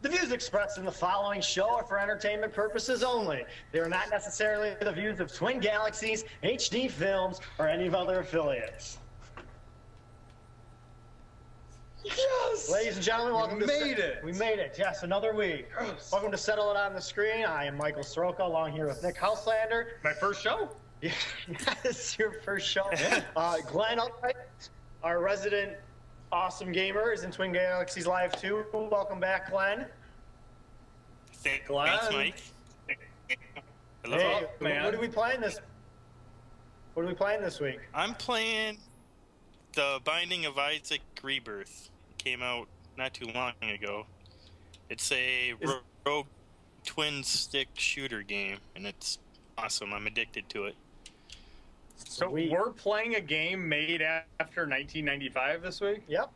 The views expressed in the following show are for entertainment purposes only. They are not necessarily the views of Twin Galaxies, HD Films, or any of other affiliates. Yes! Ladies and gentlemen, welcome to... We made it! We made it, yes, another week. Yes. Welcome to Settle It on the Screen. I am Michael Soroka, along here with Nick Houselander. My first show? Yes, your first show. Glen, our resident awesome gamer, is in Twin Galaxies Live 2. Welcome back, Glen. Thanks, Mike. Hello. Hey, man. what are we playing this? What are we playing this week? I'm playing The Binding of Isaac Rebirth. It came out not too long ago. It's a rogue twin stick shooter game, and it's awesome. I'm addicted to it. So we're playing a game made after 1995 this week? Yep.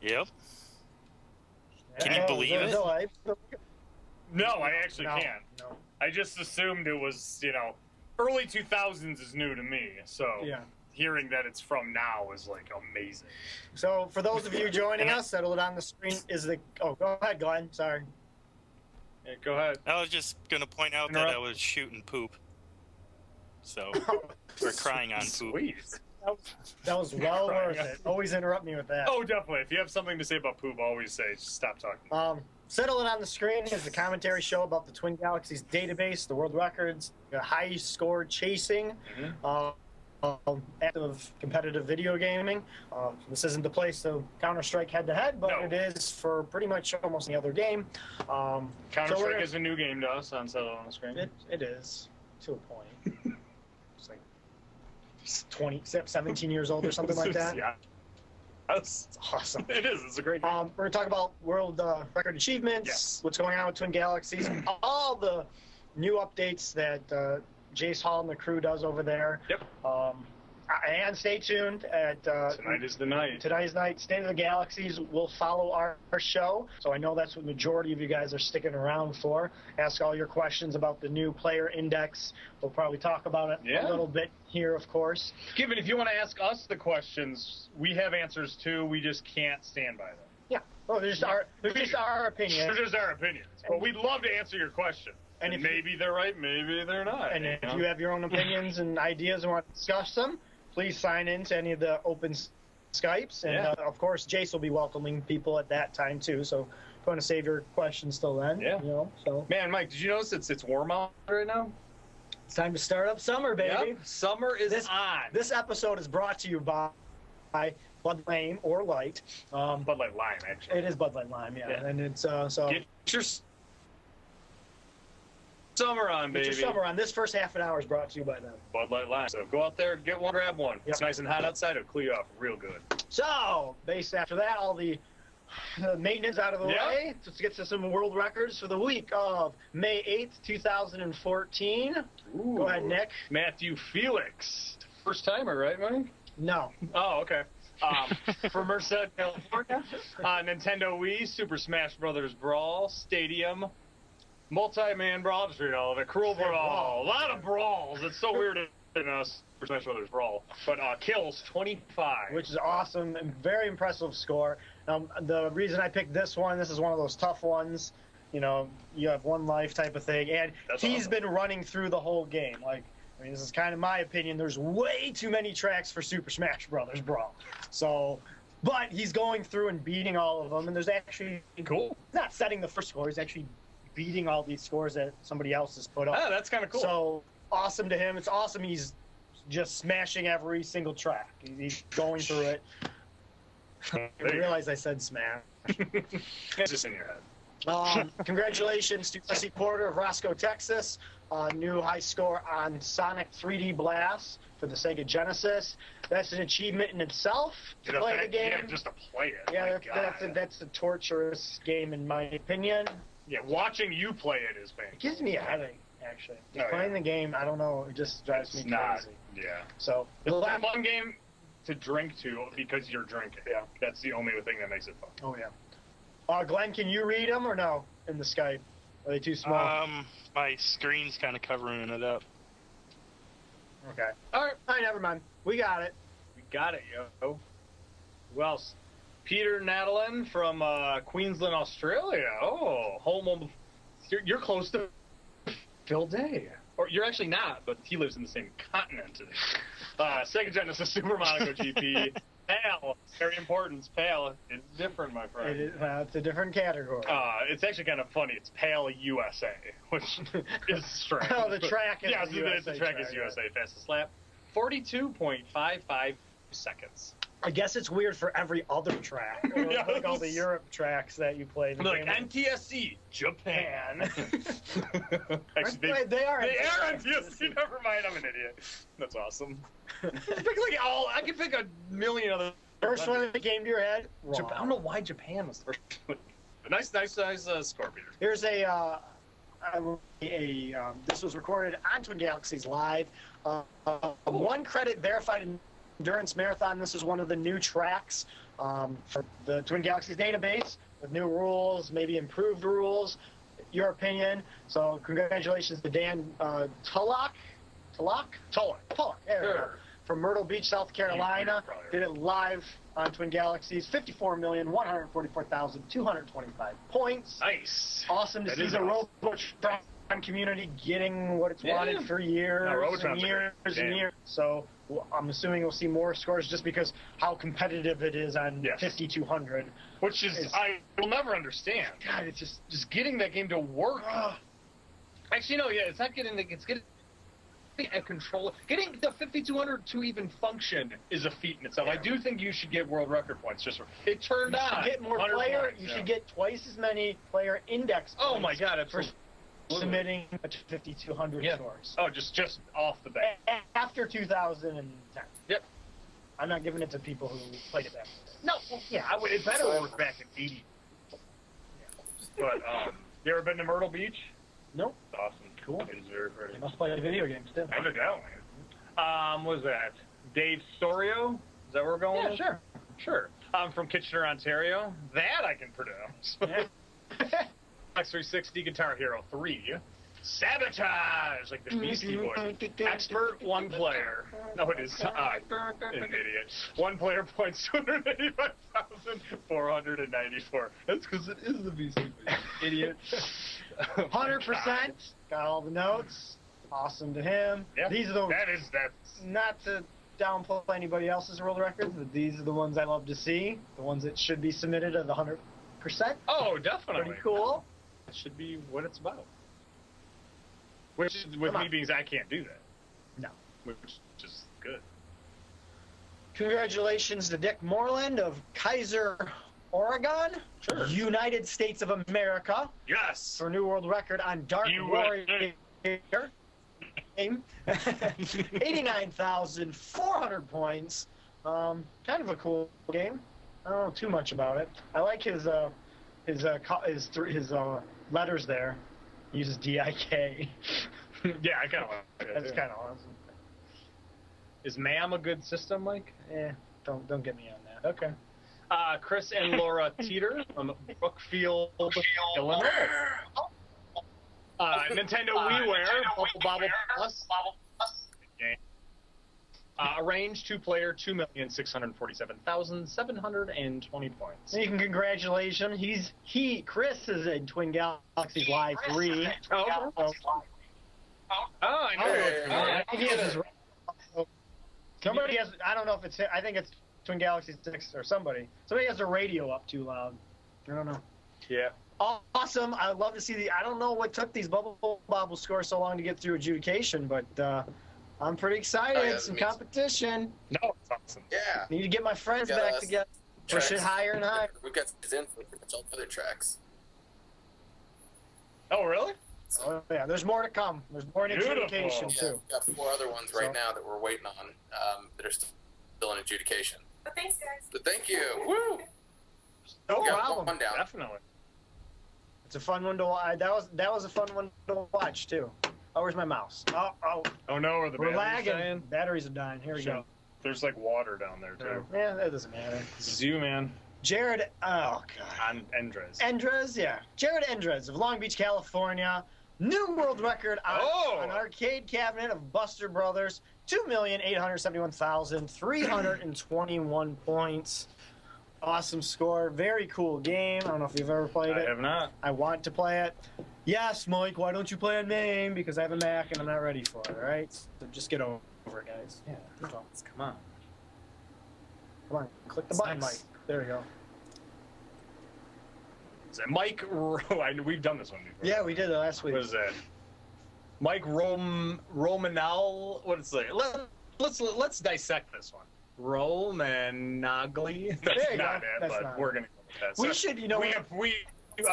Yep. Can you believe it? No, I actually can't. No. I just assumed it was, early 2000s is new to me. So hearing that it's from now is like amazing. So for those of you joining us, Settle It on the Screen is the... Oh, go ahead, Glenn. Sorry. Yeah, go ahead. I was just going to point out that I was shooting poop. So, we're crying on poop. Sweet. That was well worth it. Always interrupt me with that. Oh, definitely. If you have something to say about poop, always say, just stop talking. Settle It on the Screen is the commentary show about the Twin Galaxies database, the world records, the high score chasing, active competitive video gaming. This isn't the place to Counter-Strike head-to-head, but it is for pretty much almost any other game. Counter-Strike is a new game to us on Settle It on the Screen. It is, to a point. It's like 17 years old or something like that. Yeah. It's awesome. It is. It's a great game. We're going to talk about world record achievements, what's going on with Twin Galaxies, all the new updates that Jace Hall and the crew does over there. Yep. And stay tuned. Tonight is the night. Tonight's night, State of the Galaxies will follow our show. So I know that's what the majority of you guys are sticking around for. Ask all your questions about the new player index. We'll probably talk about it a little bit here, of course. Given, if you want to ask us the questions, we have answers too. We just can't stand by them. Yeah. Well, they're just our opinion. They're just our opinions. But we'd love to answer your question. And maybe they're right, maybe they're not. And if you have your own opinions and ideas and want to discuss them, please sign in to any of the open Skypes. And, of course, Jace will be welcoming people at that time, too. So if you want to save your questions till then. Yeah. So. Man, Mike, did you notice it's warm out right now? It's time to start up summer, baby. Yep. Summer is on. This episode is brought to you by Bud Light or Light. Bud Light Lime, actually. It is Bud Light Lime, yeah. And it's so. Get your summer on, baby. Get your summer on. This first half an hour is brought to you by them. Bud Light Lime. So go out there, get one, grab one. Yep. It's nice and hot outside. It'll cool you off real good. So, based after that, all the maintenance out of the way. Let's get to some world records for the week of May 8th, 2014. Ooh. Go ahead, Nick. Matthew Felix. First timer, right, Mike? No. Oh, okay. For Merced, California. Nintendo Wii, Super Smash Bros. Brawl, Stadium, Multi-Man Brawl, just read all of it. Cruel Brawl. A lot of brawls. It's so weird in us. Super Smash Bros. Brawl. But kills 25. Which is awesome and very impressive score. The reason I picked this is one of those tough ones. You have one life type of thing. And he's been running through the whole game. This is kind of my opinion. There's way too many tracks for Super Smash Bros. Brawl. But he's going through and beating all of them. And there's actually... Cool. He's not setting the first score. He's actually beating all these scores that somebody else has put up. Ah, that's kind of cool. So, awesome to him. It's awesome he's just smashing every single track. He's going through it. I realized I said smash. It's just in your head. Congratulations to Jesse Porter of Roscoe, Texas. New high score on Sonic 3D Blast for the Sega Genesis. That's an achievement in itself to play the game. Yeah, just to play it. Yeah, that's a torturous game in my opinion. Yeah, watching you play it is It painful. gives me a headache, actually. Oh, Playing the game, I don't know, it just drives me crazy. Yeah. So, It's a fun game to drink to because you're drinking. Yeah. That's the only thing that makes it fun. oh yeah. Glenn, can you read them or no in the Skype? Are they too small? My screen's kind of covering it up. Okay. All right, never mind. We got it. We got it, yo. Who else? Peter Nadalin from Queensland, Australia. Oh, home of... You're close to Phil Day. Or you're actually not, but he lives in the same continent. Sega Genesis Super Monaco GP. PAL. Very important. PAL. It's different, my friend. It's a different category. It's actually kind of funny. It's PAL USA, which is strange. Oh, the track is the USA the track is USA. Fastest lap. 42.55 seconds. I guess it's weird for every other track. Yes. Like all the Europe tracks that you play. Like NTSC, Japan. Actually, they are NTSC. Never mind, I'm an idiot. That's awesome. I can pick a million other. First one that came to your head. Japan. I don't know why Japan was the first one. Nice score, Peter. Here's this was recorded on Twin Galaxies Live. One credit verified endurance marathon. This is one of the new tracks for the Twin Galaxies database with new rules, maybe improved rules. Your opinion. So congratulations to Dan Tullock. Sure. From Myrtle Beach, South Carolina. Did it live on Twin Galaxies. 54,144,225 points. Nice. Awesome to see the Robotron community getting what it's wanted for years and years and years. So I'm assuming we'll see more scores just because how competitive it is on 5200. Which is I will never understand. God, it's just getting that game to work. Actually, no, it's not getting it's getting a control. Getting the 5200 to even function is a feat in itself. I do think you should get world record points just for it turned on. You should get more player. You should get twice as many player index points. Oh my God! It's submitting to 5200 scores. Oh, just off the bat. After 2010. Yep. I'm not giving it to people who played it back then. No, it better work back in 80. But you ever been to Myrtle Beach? Nope. It's awesome. Cool. It is very pretty. You must play video games too. Evidently. What was that? Dave Sorio? Is that where we're going? Yeah, with? sure. I'm from Kitchener, Ontario. That I can pronounce. X360 Guitar Hero 3. Sabotage! Like the Beastie Boys. Expert, one player. No, it is an idiot. One player points 285,494. That's because it is the Beastie Boys. Idiot. 100%. Got all the notes. Awesome to him. Yeah. These are the that's not to downplay anybody else's world records, but these are the ones I love to see. The ones that should be submitted of the 100%. Oh, definitely. Pretty cool. That should be what it's about. Which, with me being, I can't do that. No. Which is good. Congratulations to Dick Moreland of Kaiser, Oregon, United States of America. Yes. For a new world record on Dark Warrior. 89,400 points. Kind of a cool game. I don't know too much about it. I like his letters there. He uses DIK. Yeah, I kind of like that. That's kind of awesome. Is MAM a good system, Mike? Don't get me on that. Okay. Chris and Laura Teeter from Brookfield, Illinois. Nintendo WiiWare, Bobble Plus. Arranged two-player, 2,647,720 points. And you can congratulations. Chris is in Twin Galaxies Live 3. Oh, I know. He has his. Somebody has. I don't know if it's. I think it's Twin Galaxies 6 or somebody. Somebody has their radio up too loud. I don't know. Yeah. Awesome. I'd love to see the. I don't know what took these Bubble Bobble scores so long to get through adjudication, but I'm pretty excited. Some competition. No, it's awesome. Yeah. Need to get my friends back together. Push it higher and higher. We've got these in for pretty much all the other tracks. Oh, really? Oh, yeah. There's more to come. There's more in adjudication, too. We've got 4 other ones right now that we're waiting on that are still in adjudication. But thanks, guys. But thank you. Woo! No We got problem. one down. Definitely. It's a fun one to watch. That was a fun one to watch too. Oh, where's my mouse? Oh no, are the we're batteries lagging. dying? Batteries are dying. Here we go. There's like water down there too. Yeah, that doesn't matter. This is you, man. Jared, oh god. Endres. Endres, yeah. Jared Endres of Long Beach, California. New world record on an arcade cabinet of Buster Brothers. 2,871,321 points. Awesome score. Very cool game. I don't know if you've ever played it. I have not. I want to play it. Yes, Mike, why don't you play on MAME? Because I have a Mac and I'm not ready for it, all right? So just get over it, guys. Yeah, come on. Come on, click the button, Mike. There we go. Is that Mike? We've done this one before. Yeah, we did it last week. What is that? Mike Romanal. What is it? Let's dissect this one. Romanagli. That's There you not go. it, That's but not we're it. gonna go with that. We So should, you know. Let's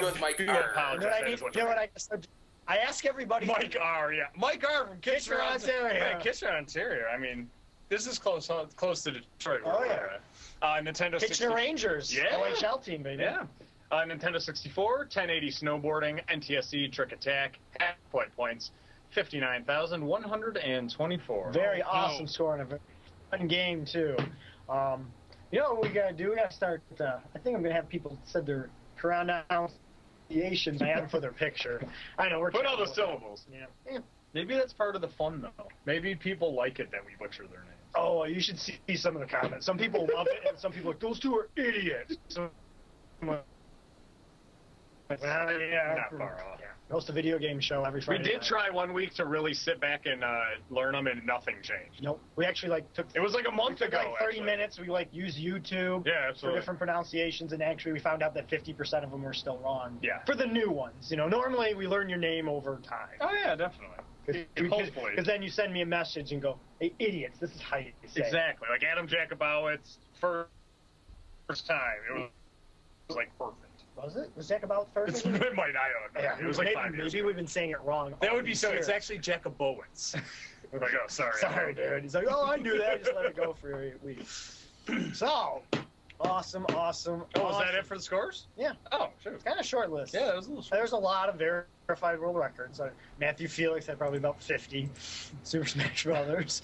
go with Mike R. I ask everybody. Mike R. Yeah, Mike R. from Kitchener, Ontario. Yeah, Kitchener, Ontario. I mean, this is close to Detroit. Oh, where yeah. we're at. Nintendo Kitchener 64. Rangers. Yeah. OHL team, baby. Yeah. Nintendo 64, 1080 snowboarding, NTSC trick attack, half-point points, 59,124. Very awesome score and a very fun game too. You know what we gotta do? We gotta start. I think I'm gonna have people send their pronunciations man for their picture. I know we're Put all the terrible. syllables. Yeah. Maybe that's part of the fun, though. Maybe people like it that we butcher their names. Oh, you should see some of the comments. Some people love it, and some people are like, those two are idiots. So, yeah, Not far off. Yeah. Host a video game show every We Friday. did night. try one week to really sit back and learn them, and nothing changed. Nope. We actually took. It was like a month We took ago. like 30 actually. minutes. We used YouTube Yeah, for absolutely. different pronunciations, and actually we found out that 50% of them were still wrong. Yeah. For the new ones, normally we learn your name over time. Oh yeah, definitely. Hopefully. Because then you send me a message and go, "Hey, idiots! This is how you say it." Exactly. Like Adam Jacobowitz, first time, it was like perfect. Was it? Was Jack about first? It might, I don't know. Yeah, It was like maybe, 5 years maybe ago. we've been saying it wrong. That all would be these so. It's years. actually Jacobowitz. I'm like, oh, sorry. Sorry, dude. He's like, oh, I knew that. Just let it go for 8 weeks. So, awesome. Oh, was that it for the scores? Yeah. Oh, sure. Kind of short list. Yeah, that was a little short. There's a lot of verified world records. Matthew Felix had probably about 50 Super Smash Brothers.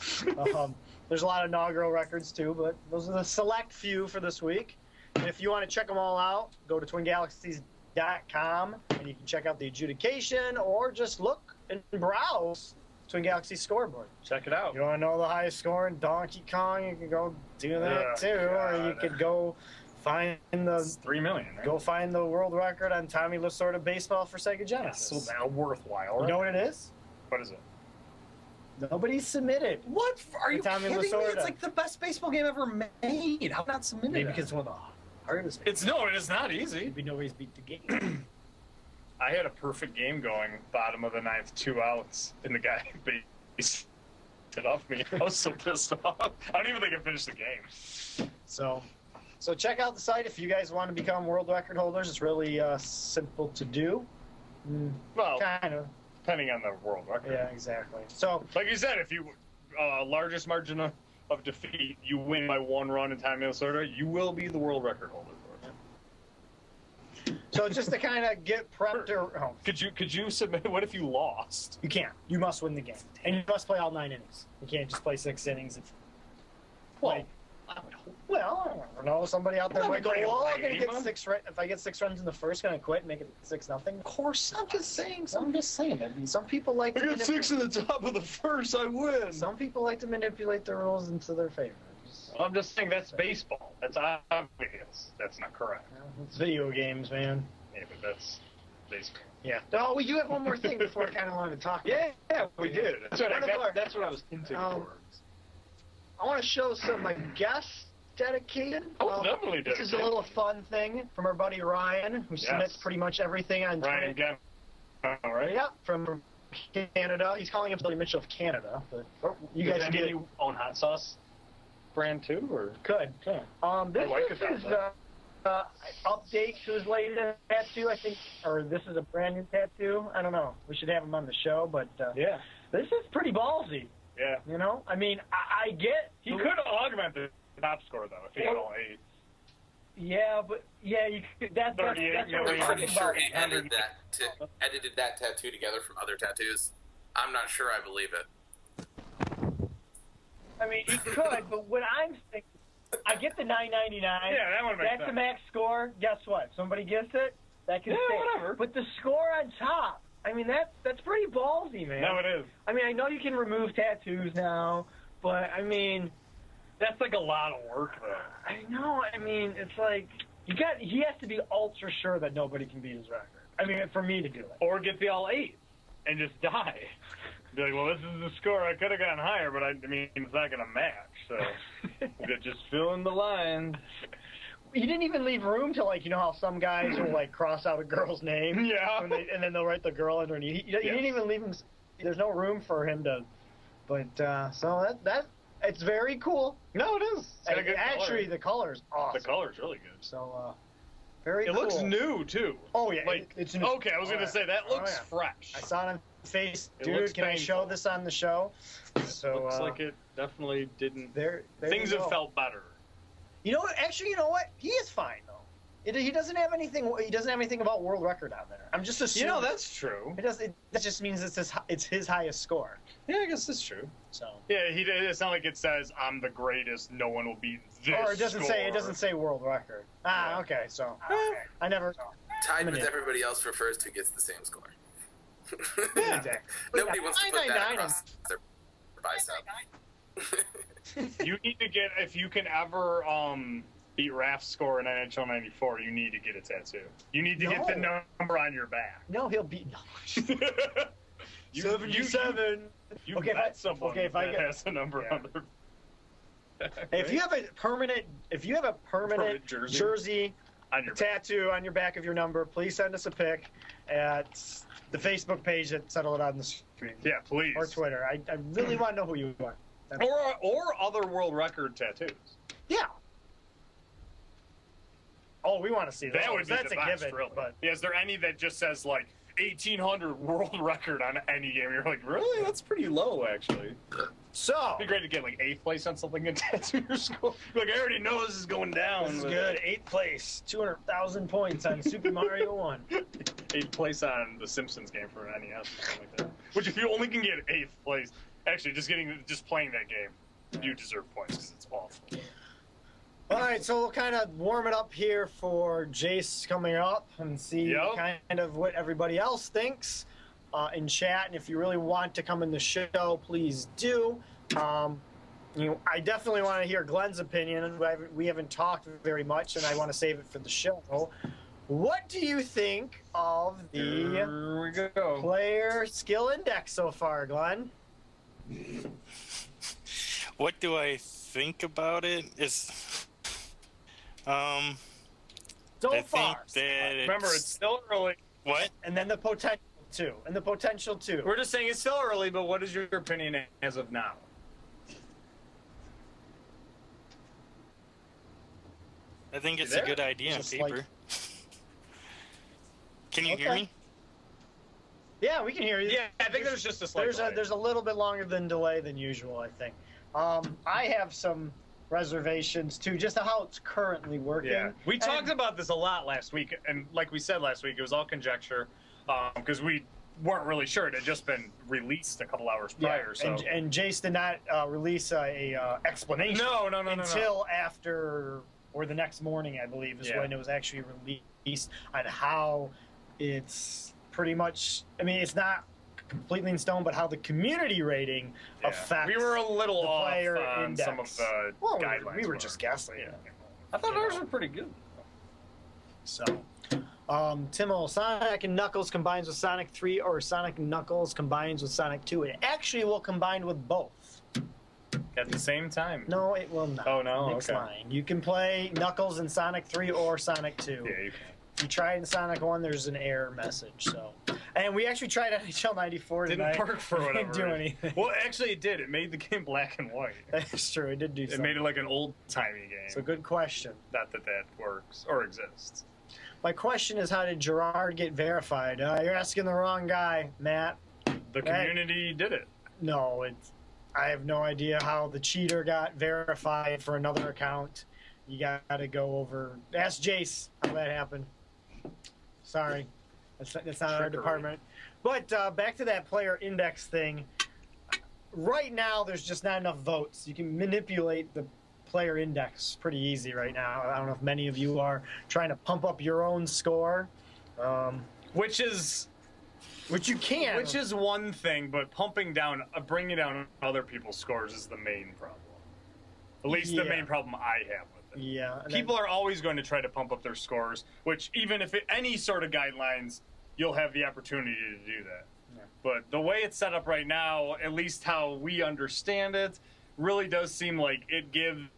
There's a lot of inaugural records too, but those are the select few for this week. And if you want to check them all out, go to twingalaxies.com and you can check out the adjudication or just look and browse Twin Galaxies scoreboard. Check it out. You want to know the highest score in Donkey Kong? You can go do that too, or you could go find It's 3 million, right? Go find the world record on Tommy Lasorda baseball for Sega Genesis. So now worthwhile. Right? You know what it is? What is it? Nobody submitted. What? Are you Tommy kidding me? Lasorda. It's like the best baseball game ever made. How not submitted? Maybe it? because it's one of the hardest. It's not easy. Maybe nobody's beat the game. I had a perfect game going, bottom of the ninth, 2 outs, and the guy based it off me. I was so pissed off. I don't even think I finished the game. So check out the site if you guys want to become world record holders. It's really simple to do. Well, Kind of. depending on the world record. Yeah, exactly. So Like you said, if you largest margin of defeat, you win by 1 run in time, Minnesota, you will be the world record holder for it. So just to kind of get prepped or Could you submit? What if you lost? you can't. You must win the game. And you must play all 9 innings. You can't just play 6 innings. Well, I don't know. Somebody out there Well, might go, I'm well, gonna I'm going to blame get him. 6 if I get 6 runs in the first, going to quit and make it 6-0. Of course, I'm just saying. Some people like to I got 6 in the top of the first. I win. Some people like to manipulate the rules into their favor. I'm just saying that's baseball. That's obvious. That's not correct. It's video games, man. Yeah, but that's baseball. Yeah. Oh, we do have one more thing before I kind of wanted to talk about. Yeah, we did. That's what, One of our- that's what I was hinting towards. I want to show some my guests dedicated. Oh, definitely This is a dedicated. little fun thing from our buddy Ryan, who submits pretty much everything on Ryan Twitter. again. All right. Yeah, from Canada. He's calling himself Mitchell of Canada, but you guys can you own hot sauce brand too, or could. yeah. This I like is it his update to his latest tattoo, I think, or this is a brand new tattoo. I don't know. We should have him on the show, but Yeah. this is pretty ballsy. Yeah. You know, I mean, I get He could augment the top score though if he had all 8. Yeah, but yeah, you could, that's what I'm million. pretty sure he about. edited that tattoo together from other tattoos. I'm not sure I believe it. I mean, he could, but what I'm thinking, I get the $9.99. Yeah, that one makes That's sense. the max score. Guess what? Somebody gets it. That can stay. Whatever. But the score on top, I mean, that's pretty ballsy, man. No, it is. I mean, I know you can remove tattoos now, but I mean, That's like a lot of work, though. I know. I mean, it's like he has to be ultra sure that nobody can beat his record. I mean, for me to do it. Or get the all 8 and just die. Be like, well, this is the score. I could have gotten higher, but I mean, it's not going to match. So just fill in the lines. You didn't even leave room to, like, you know how some guys will, like, cross out a girl's name? Yeah. And then they'll write the girl underneath. You didn't even leave him. There's no room for him to. But, so that it's very cool. No, it is. It's got a good Actually, color. the color's awesome. The color's really good. So, very It cool. looks new, too. Oh, yeah. Like, it's new. okay, I was going to say, that looks yeah. fresh. I saw it on face. It looks Dude, can I show painful. this on the show? So, Looks like it definitely didn't. there Things you have go. felt better. You know what? Actually, you know what? He is fine, though. He doesn't have anything. He doesn't have anything about world record on there. I'm just assuming. You know, that's true. That just means it's his highest score. Yeah, I guess that's true. So. Yeah, it's not like it says I'm the greatest. No one will beat this. Or it doesn't say. It score." doesn't say world record. Ah, Yeah. okay. So I never. Tied with Yeah. everybody else refers to gets the same score. Yeah. Exactly. Nobody wants to put that 999 across their bicep. You need to get, if you can ever beat Raph's score in NHL 94, you need to get a tattoo. You need to get the number on your back. No, he'll beat. You 77. You Okay, met someone if I that get- has a number Yeah. on their back. If you have a permanent, Permanent jersey. jersey on your back. tattoo on your back of your number, please send us a pic at the Facebook page that Settle It on the Stream. Yeah, please. Or Twitter. I really want to know who you are. Or other world record tattoos. Yeah. Oh, we want to see that. That would be That's the a best, given. really. But Yeah, is there any that just says, like, 1,800 world record on any game? You're like, really? That's pretty low, actually. so It'd be great to get, like, 8th place on something and tattoo your score. Like, I already know this is going down. this is but- good. 8th place, 200,000 points on Super Mario 1. 8th place on the Simpsons game for an NES or something like that. Which, if you only can get 8th place, actually, just playing that game, you deserve points because it's awful. All right, so we'll kind of warm it up here for Jace coming up and see Yep. kind of what everybody else thinks in chat. And if you really want to come in the show, please do. I definitely want to hear Glenn's opinion. We haven't talked very much, and I want to save it for the show. What do you think of the Here we go. player skill index so far, Glenn? What do I think about it? So I far. think that Remember, it's still early. what? And then the potential too. And the potential too. We're just saying it's still early, but what is your opinion as of now? I think it's there? a good idea on Just paper. like- Can you hear Okay. me? Yeah, we can hear you. Yeah, I think there's just a slight delay. There's a little bit longer than delay than usual, I think. I have some reservations too, just how it's currently working. Yeah, we And- talked about this a lot last week, and like we said last week, it was all conjecture because we weren't really sure. It had just been released a couple hours prior. So and Jace did not release a explanation no. until after or the next morning, I believe, is Yeah. when it was actually released on how it's pretty much. I mean, it's not completely in stone, but how the community rating affects. We were a little the off player on index. some of the Well, guidelines. we were just guessing. Yeah. I thought ours were pretty good. So, Timo, Sonic and Knuckles combines with Sonic 3 or Sonic and Knuckles combines with Sonic 2. It actually will combine with both. At the same time. No, it will not. Oh, no? Nick's Okay. lying. You can play Knuckles in Sonic 3 or Sonic 2. Yeah, you can. If you try it in Sonic 1, there's an error message. So, and we actually tried NHL 94 tonight. Didn't work for whatever. Didn't do reason. anything. Well, actually, it did. It made the game black and white. That's true. It did do It something. made it like an old-timey game. So, good question. Not that that works or exists. My question is, how did Gerard get verified? You're asking the wrong guy, Matt. The community did it. No, I have no idea how the cheater got verified for another account. you gotta go over. Ask Jace how that happened. Sorry, that's not our department. But back to that player index thing. Right now, there's just not enough votes. You can manipulate the player index pretty easy right now. I don't know if many of you are trying to pump up your own score, which you can. Which is one thing, but bringing down other people's scores is the main problem. At least the main problem I have with it. Yeah. People are always going to try to pump up their scores, which even if any sort of guidelines, you'll have the opportunity to do that. Yeah. But the way it's set up right now, at least how we understand it, really does seem like it gives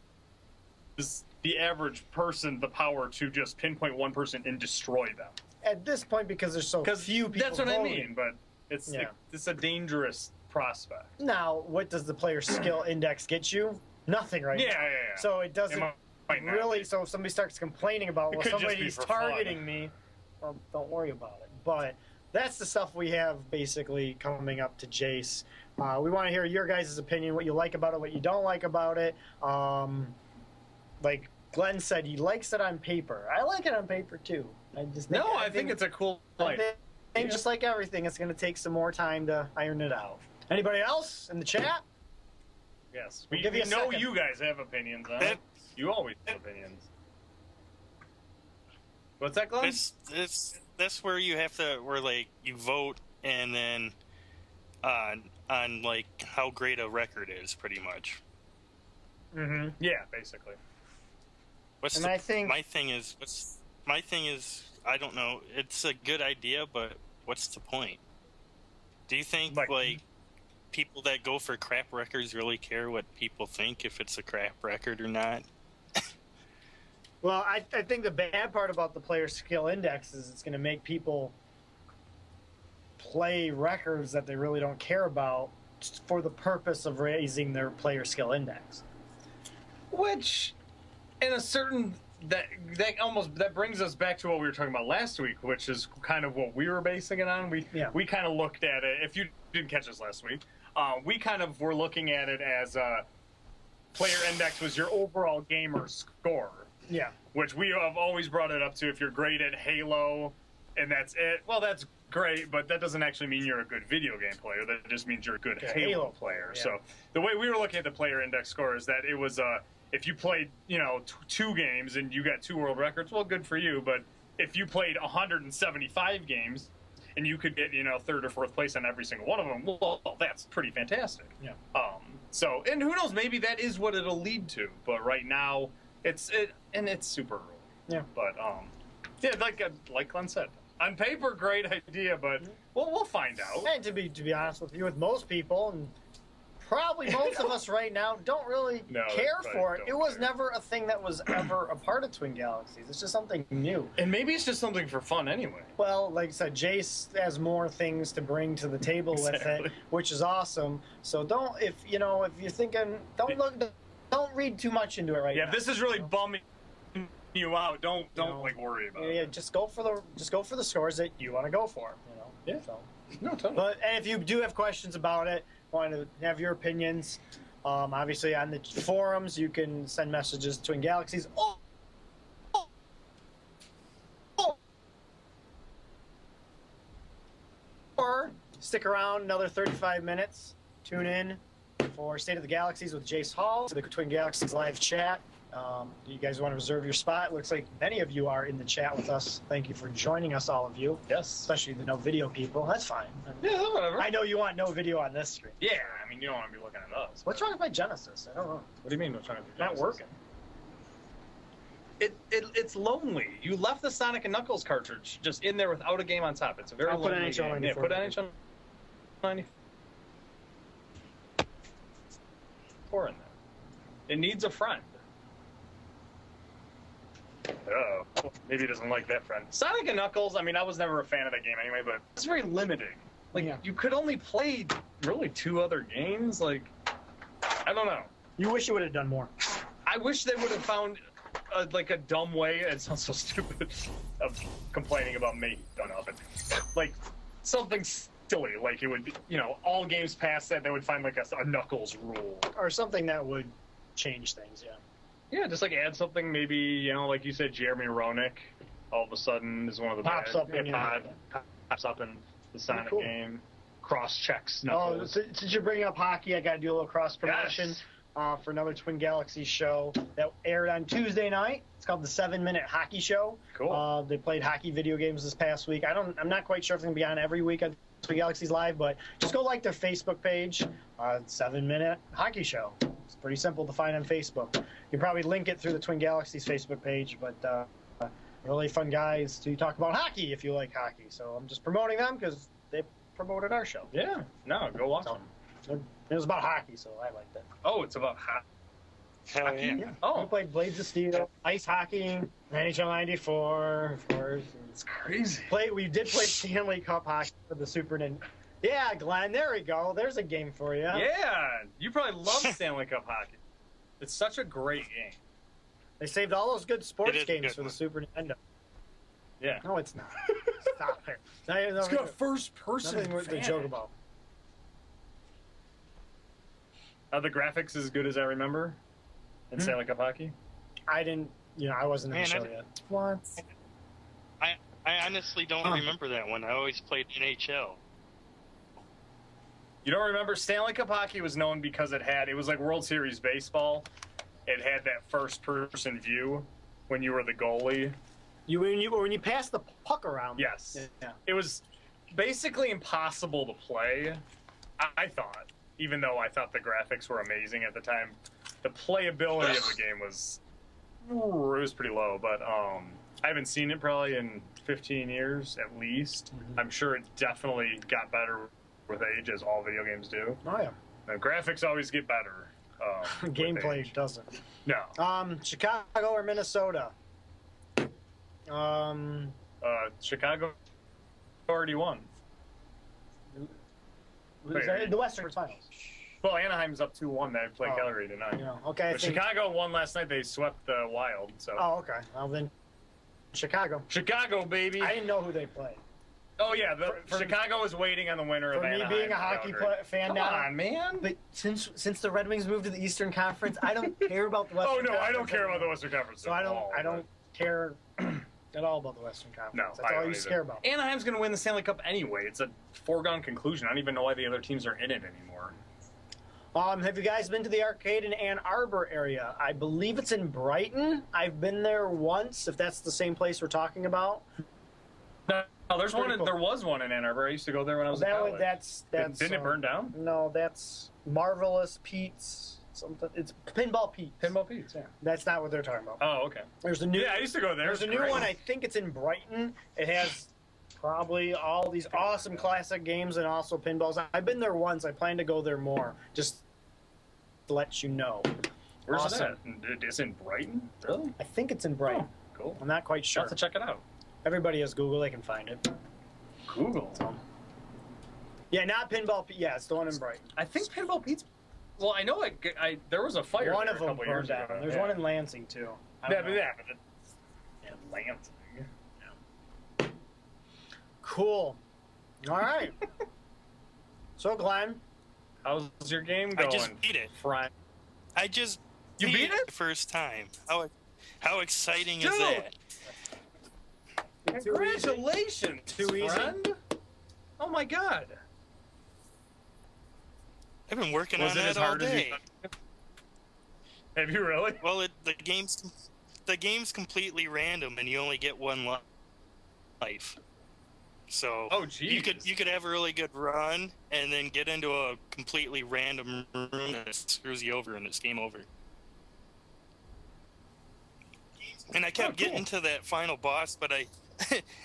the average person the power to just pinpoint one person and destroy them. At this point, because there's so few people that's what voting. I mean, but it's a dangerous prospect. Now, what does the player skill index get you? Nothing right now. Yeah. So it doesn't really, so if somebody starts complaining about, well, somebody's targeting me, well, don't worry about it. But that's the stuff we have basically coming up to Jace. We want to hear your guys' opinion, what you like about it, what you don't like about it. Like Glenn said, he likes it on paper. I like it on paper, too. I think it's a cool point. And just like everything, it's going to take some more time to iron it out. Anybody else in the chat? Yes. We know you guys have opinions on it. You always have opinions. What's that, Glenn? That's where you have to, like, you vote and then on like, how great a record is, pretty much. Mm-hmm. Yeah, basically. My thing is, I don't know. It's a good idea, but what's the point? Do you think, like people that go for crap records really care what people think, if it's a crap record or not? Well, I think the bad part about the player skill index is it's going to make people play records that they really don't care about for the purpose of raising their player skill index. Which, in a certain... That brings us back to what we were talking about last week, which is kind of what we were basing it on. We kind of looked at it. If you didn't catch us last week, we kind of were looking at it as player index was your overall gamer score. Yeah. Which we have always brought it up to. If you're great at Halo, and that's it, well, that's great, but that doesn't actually mean you're a good video game player. That just means you're a good Halo player. Yeah. So the way we were looking at the player index score is that it was if you played, 2 games and you got 2 world records, well, good for you. But if you played 175 games and you could get, 3rd or 4th place on every single one of them, well, that's pretty fantastic. Yeah. So, and who knows, maybe that is what it'll lead to. But right now, it's super early. Yeah. But like Glenn said, on paper, great idea, but we'll find out. And to be honest with you, with most people, and probably most of us right now, don't really care for it. It was never a thing that was ever a part of Twin Galaxies. It's just something new. And maybe it's just something for fun anyway. Well, like I said, Jace has more things to bring to the table with it, which is awesome. So if you're thinking, don't read too much into it right now. Yeah, if this is really bumming you out, don't worry about it. Yeah, just go for the scores that you want to go for. Yeah. So. No, totally. But if you do have questions about it, want to have your opinions, obviously on the forums you can send messages to Twin Galaxies. Or stick around another 35 minutes. Tune in for State of the Galaxies with Jace Hall to the Twin Galaxies live chat. You guys want to reserve your spot? It looks like many of you are in the chat with us. Thank you for joining us, all of you. Yes. Especially the no video people. That's fine. Yeah, whatever. I know you want no video on this screen. Yeah, I mean, you don't want to be looking at us. What's wrong with my Genesis? I don't know. What do you mean what's wrong with your Genesis? Not working. It's lonely. You left the Sonic and Knuckles cartridge just in there without a game on top. It's a very lonely game. NHL 94. Yeah, put NHL 94 in there. It needs a friend. Oh, maybe he doesn't like that friend. Sonic and Knuckles, I mean, I was never a fan of that game anyway, but it's very limiting. You could only play, really, 2 other games? I don't know. You wish you would have done more. I wish they would have found, a dumb way, it sounds so stupid, of complaining about me, something silly, it would be, all games past that, they would find, a Knuckles rule. Or something that would change things, yeah. Yeah, just like add something. Maybe, you know, like you said, Jeremy Roenick all of a sudden is one of the Pops up in pops up in the Sonic cool. game. Cross checks. Oh, Knuckles. since you're bringing up hockey, I got to do a little cross promotion. Yes. For another Twin Galaxies show that aired on Tuesday night. It's called the 7-Minute Hockey Show. Cool. They played hockey video games this past week. I'm not quite sure if it's going to be on every week on Twin Galaxies Live, but just go like their Facebook page, 7-Minute Hockey Show. It's pretty simple to find on Facebook. You can probably link it through the Twin Galaxies Facebook page, but really fun guys to talk about hockey if you like hockey. So I'm just promoting them because they promoted our show. Yeah. No, go watch them. It was about hockey, so I liked it. Oh, it's about hockey. Hell yeah. We Oh, played Blades of Steel, ice hockey, NHL '94, of course. it's crazy. We did play Stanley Cup hockey for the Super Nintendo. Yeah, Glenn, there we go. There's a game for you. Yeah, you probably love Stanley Cup hockey. It's such a great game. They saved all those good It sports is a games good for the one. Super Nintendo. Yeah. No, it's not. Stop it. It's got first person. Nothing worth the joke about. Are the graphics as good as I remember in Stanley Cup hockey? I didn't, I wasn't in the Man, show yet. What? I honestly don't remember that one. I always played NHL. You don't remember Stanley Cup hockey was known because it was like World Series baseball. It had that first person view when you were the goalie. When you pass the puck around. Yes. Yeah. It was basically impossible to play, I thought, even though I thought the graphics were amazing at the time. The playability of the game was pretty low, but I haven't seen it probably in 15 years at least. Mm-hmm. I'm sure it definitely got better with age, as all video games do. Oh yeah. The graphics always get better. With Gameplay age. doesn't. No. Chicago or Minnesota? Chicago already won. Wait. The Western Finals. Well, Anaheim's up 2-1. They play Oh. Calgary tonight. Yeah. Okay. I But think, Chicago won last night. They swept the Wild. So Oh, okay. Well then, Chicago. Chicago, baby. I didn't know who they played. Oh yeah, For- Chicago is waiting on the winner of For me Anaheim. being a hockey Calgary. fan Come now, on, man. but since the Red Wings moved to the Eastern Conference, I don't care about the Western Oh no, Conference. I don't care about the anymore. Western Conference. So at I all, don't care at all about the Western Conference. No, That's I all don't you either. care about. Anaheim's going to win the Stanley Cup anyway. It's a foregone conclusion. I don't even know why the other teams are in it anymore. Have you guys been to the arcade in Ann Arbor area? I believe it's in Brighton. I've been there once, if that's the same place we're talking about. No, there's Pretty one. cool. There was one in Ann Arbor. I used to go there when I was in college. That's Didn't it burn down? No, that's Marvelous Pete's. Something. It's Pinball Pete's. Pinball Pete's, yeah. That's not what they're talking about. Oh, okay. There's a new. Yeah, I used to go there. There's a It's new great. one. I think it's in Brighton. It has probably all these awesome classic games and also pinballs. I've been there once. I plan to go there more. Just to let you know. Where's Awesome. that? It's in Brighton? Really? I think it's in Brighton. Oh, cool. I'm not quite I'll sure. have to check it out. Everybody has Google. They can find it. Google. Yeah, not Pinball Pete. Yeah, it's the one in Brighton. I think Pinball Pete's. Well, I know there was a fire. One there of a them couple burned years down. ago. There's yeah. one in Lansing, too. I Yeah, don't but know. yeah, Lansing. Cool. All right. So, Glenn, How's your game I going? just beat it. Friend. I just You beat it? the first time. How exciting Dude! is that? Congratulations, Too easy? friend. Oh my God. I've been working Was on it that as all hard as day. you? Have you really? Well, the game's completely random, and you only get one life. So Oh, jeez. you could have a really good run, and then get into a completely random room that screws you over, and it's game over. And I kept cool. getting to that final boss, but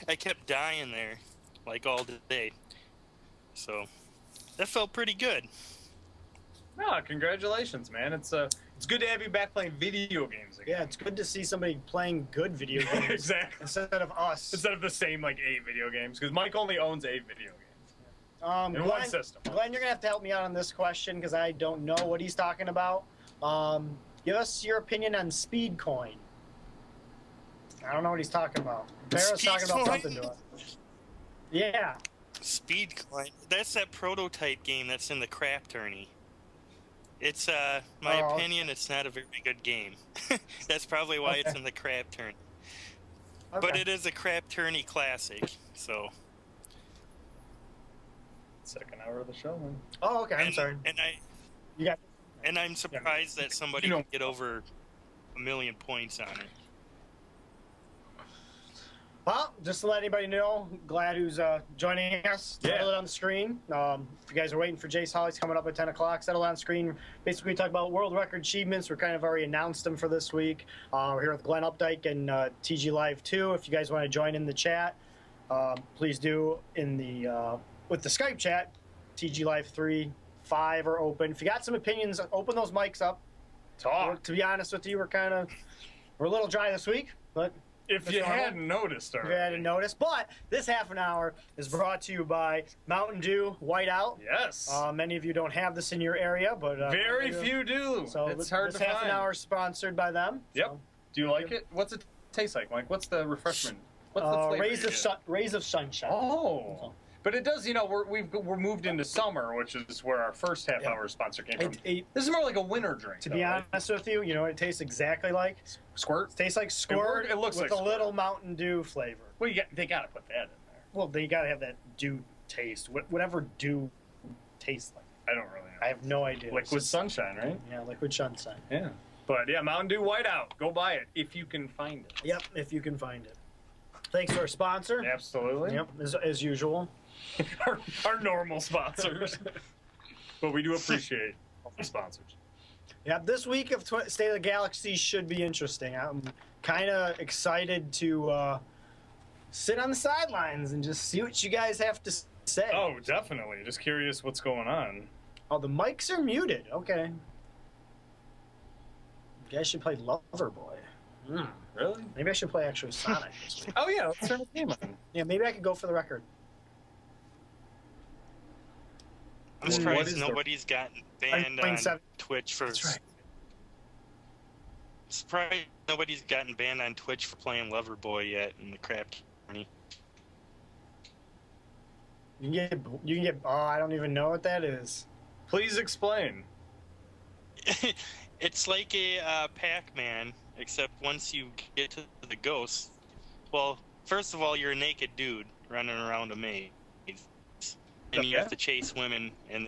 I kept dying there, like all day. So that felt pretty good. No, congratulations, man. It's good to have you back playing video games again. yeah, it's good to see somebody playing good video games exactly. instead of us. Instead of the same 8 video games, because Mike only owns 8 video games in one Glenn, system. Glenn, you're going to have to help me out on this question because I don't know what he's talking about. Give us your opinion on Speed Coin. I don't know what he's talking about. Barrow's Speed talking about Coin? something to us. Yeah. Speed Coin. That's that prototype game that's in the crap tourney. It's my opinion. It's not a very good game. That's probably why it's in the crap turn. Okay. But it is a crap tourney classic. So. Second hour of the show. Man. Oh, okay. I'm sorry. And I'm surprised that somebody can get over 1 million points on it. Well, just to let anybody know, glad who's joining us. Settle it on the screen. If you guys are waiting for Jace Holly's coming up at 10 o'clock, settle on screen. Basically, we talk about world record achievements. We're kind of already announced them for this week. We're here with Glenn Updike and TG Live 2. If you guys want to join in the chat, please do in the with the Skype chat. TG Live 3, 5 are open. If you got some opinions, open those mics up. Talk. To be honest with you, we're a little dry this week, but if you hadn't noticed, if you hadn't noticed, but this half an hour is brought to you by Mountain Dew Whiteout. Yes. Many of you don't have this in your area, but very few do. So it's hard to find. This half an hour is sponsored by them. Yep. So. Do you like it? What's it taste like, Mike? What's the refreshment? What's the flavor? Rays of Sunshine. Oh. But it does, we're moved into summer, which is where our first half-hour sponsor came from. This is more like a winter drink. To be honest with you, it tastes exactly like Squirt. It tastes like Squirt. It looks with like a little Mountain Dew flavor. Well, they got to put that in there. Well, they got to have that Dew taste. Whatever Dew tastes like. I don't really know. I have no idea. Liquid Sunshine, right? Yeah, Liquid Sunshine. Yeah. But yeah, Mountain Dew Whiteout. Go buy it if you can find it. Yep, if you can find it. Thanks to our sponsor. Absolutely. Yep, as usual. our normal sponsors. But we do appreciate all the sponsors. Yeah, this week of State of the Galaxy should be interesting. I'm kind of excited to sit on the sidelines and just see what you guys have to say. Oh, definitely. Just curious what's going on. Oh, the mics are muted. Okay. You guys should play Loverboy. Really? Maybe I should play actually Sonic this week. Oh, yeah. Let's turn the game on. Yeah, maybe I could go for the record. I'm surprised nobody's gotten banned on Twitch for... That's right. Surprised nobody's gotten banned on Twitch for playing Loverboy yet in the crap tourney. You can get. Oh, I don't even know what that is. Please explain. It's like a Pac-Man, except once you get to the ghost. Well, first of all, you're a naked dude running around a maze, and you have to chase women and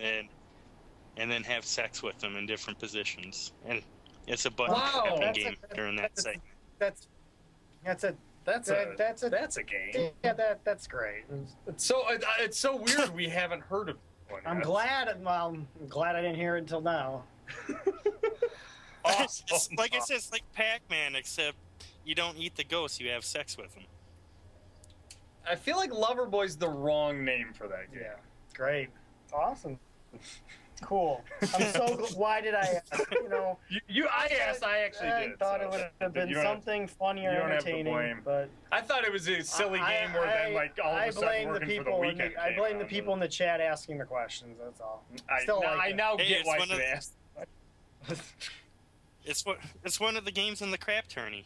then have sex with them in different positions. And it's a button game during that segment. That's a game. Yeah, that's great. It's so weird we haven't heard of one. I'm glad I didn't hear it until now. Awesome. Like I said, it's like Pac-Man, except you don't eat the ghost, you have sex with them. I feel like Loverboy's the wrong name for that game. Yeah, great, awesome. Cool. I'm so. Why did I? I asked. I actually did. I thought it would have been something funny or entertaining, but I thought it was a silly game where then all of a sudden working for the weekend. I blame the people in the chat asking the questions. That's all. I now get why you asked. It's one of the games in the crap tourney.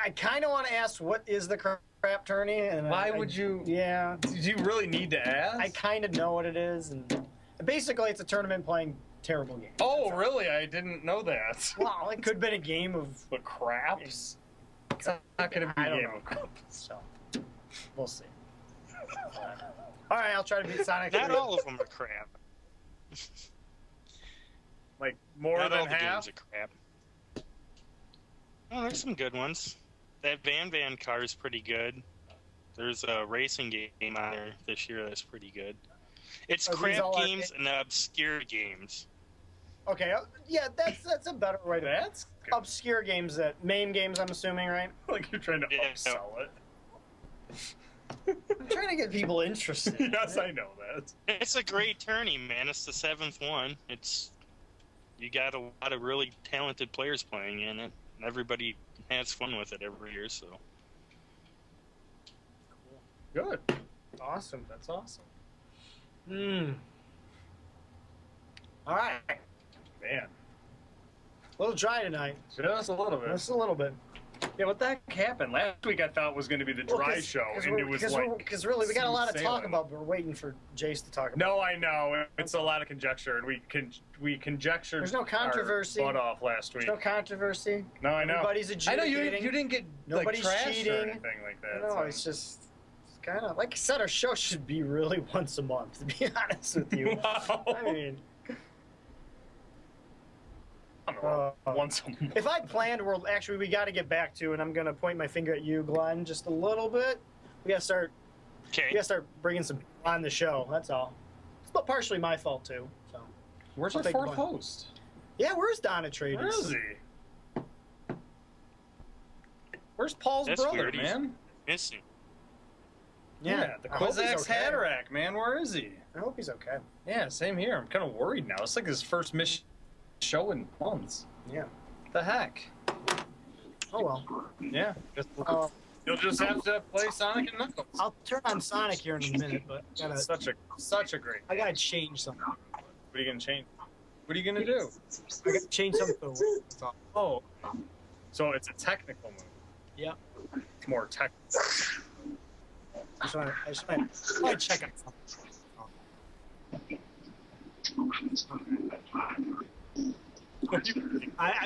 I kind of want to ask what is the crap tourney, and why would you? Yeah. Do you really need to ask? I kind of know what it is, and basically it's a tournament playing terrible games. Oh, really? I didn't know that. Well, it could have been a game of the craps. It's not going to be a game of craps. So we'll see. All right, I'll try to beat Sonic. Not all of them are crap. Like more Not than all the half. Games are crap. Oh, there's some good ones. That Van car is pretty good. There's a racing game on there this year that's pretty good. It's crap games and obscure games. Okay, yeah, that's a better way to. That's obscure games, that MAME games, I'm assuming, right? Like you're trying to upsell it. I'm trying to get people interested. Yes, I know that. It's a great tourney, man. It's the 7th one. You got a lot of really talented players playing in it. Everybody has fun with it every year, so. Cool. Good. Awesome. That's awesome. All right. Man. A little dry tonight. Just a little bit. Just a little bit. Yeah, what the heck happened? Last week I thought was going to be the dry show, and it was like... Because really, we got a lot to talk sailing. about, but we're waiting for Jace to talk about. No, I know. It's a lot of conjecture, and we conjectured There's no controversy. our butt off last week. There's no controversy. No, I know. Everybody's adjudicating. I know you didn't get Nobody's like, trashed cheating. or anything like that. No, so. it's just kind of like I said. Our show should be really once a month. To be honest with you, Wow. I mean, I don't know, once a month. if I planned, we got to get back to, and I'm gonna point my finger at you, Glenn, just a little bit. We gotta start. Okay. We gotta start bringing some on the show. That's all. It's partially my fault too. So. Where's I'll our take fourth one. host? Yeah, where's Donna Trades? Where is he? Where's Paul's That's brother, weird. He's man? missing. Yeah, the I hope he's Quizax okay. Hatterack, man. Where is he? I hope he's okay. Yeah, same here. I'm kind of worried now. It's like his first show in months. Yeah. The heck? Oh well. Yeah. Uh, You'll just have to play Sonic and Knuckles. I'll turn on Sonic here in a minute, but Such a great. I gotta change something. What are you gonna change? What are you gonna do? I gotta change something. That's all. Oh, so it's a technical move. Yep. It's more technical. I just wanna check out something. I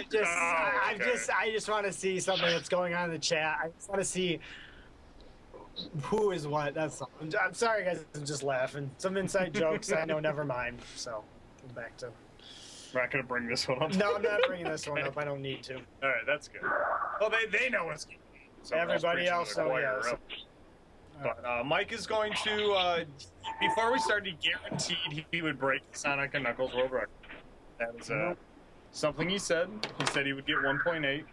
just want to see something that's going on in the chat. I just want to see who is what. That's all. I'm sorry, guys. I'm just laughing. Some inside jokes. I know. Never mind. So, back to. We're not gonna bring this one up. No, I'm not bringing this one up. I don't need to. All right, that's good. Well, they know it's good. Everybody else, so yeah. But Mike is going to. Before we started, he guaranteed he would break the Sonic and Knuckles world record. That was something he said. He said he would get 1.8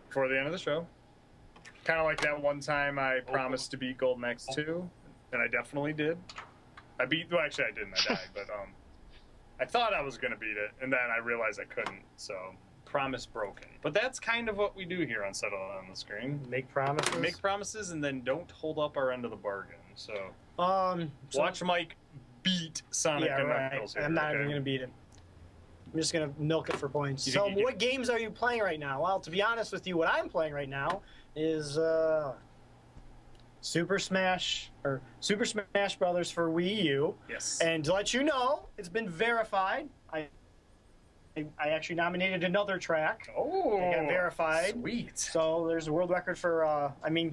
before the end of the show. Kind of like that one time I promised to beat Golden X2, and I definitely did. Well, actually I didn't. I died, but I thought I was going to beat it, and then I realized I couldn't, so promise broken. But that's kind of what we do here on Settle It on the Screen. Make promises. Make promises and then don't hold up our end of the bargain. So, watch Mike beat Sonic and Knuckles here. I'm not even going to beat him. I'm just going to milk it for points. So what games are you playing right now? Well, to be honest with you, what I'm playing right now is Super Smash Brothers for Wii U. Yes. And to let you know, it's been verified. I actually nominated another track. Oh, it got verified. Sweet. So there's a world record for,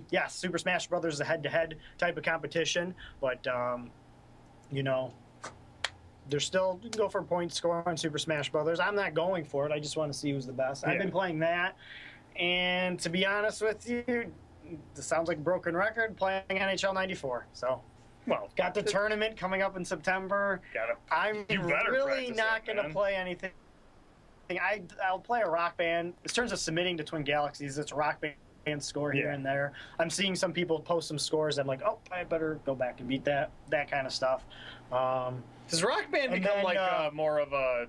yes, Super Smash Brothers is a head-to-head type of competition, but, you know, there's still, you can go for a point score on Super Smash Brothers. I'm not going for it. I just want to see who's the best. Yeah. I've been playing that, and to be honest with you, this sounds like a broken record, playing NHL 94. So, well, got the tournament coming up in September. I'm really not going to play anything. I'll play a Rock Band. In terms of submitting to Twin Galaxies, it's a Rock Band score here and there. I'm seeing some people post some scores. I'm like, oh, I better go back and beat that kind of stuff. Does Rock Band become like more of a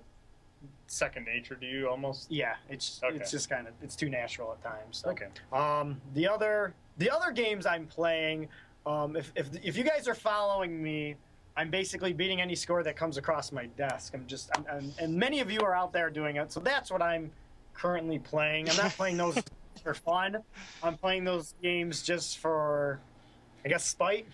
second nature to you almost? Yeah, it's just kind of, it's too natural at times. So. Okay. The other games I'm playing, if you guys are following me, I'm basically beating any score that comes across my desk. And many of you are out there doing it, so that's what I'm currently playing. I'm not playing those for fun. I'm playing those games just for, I guess, spite.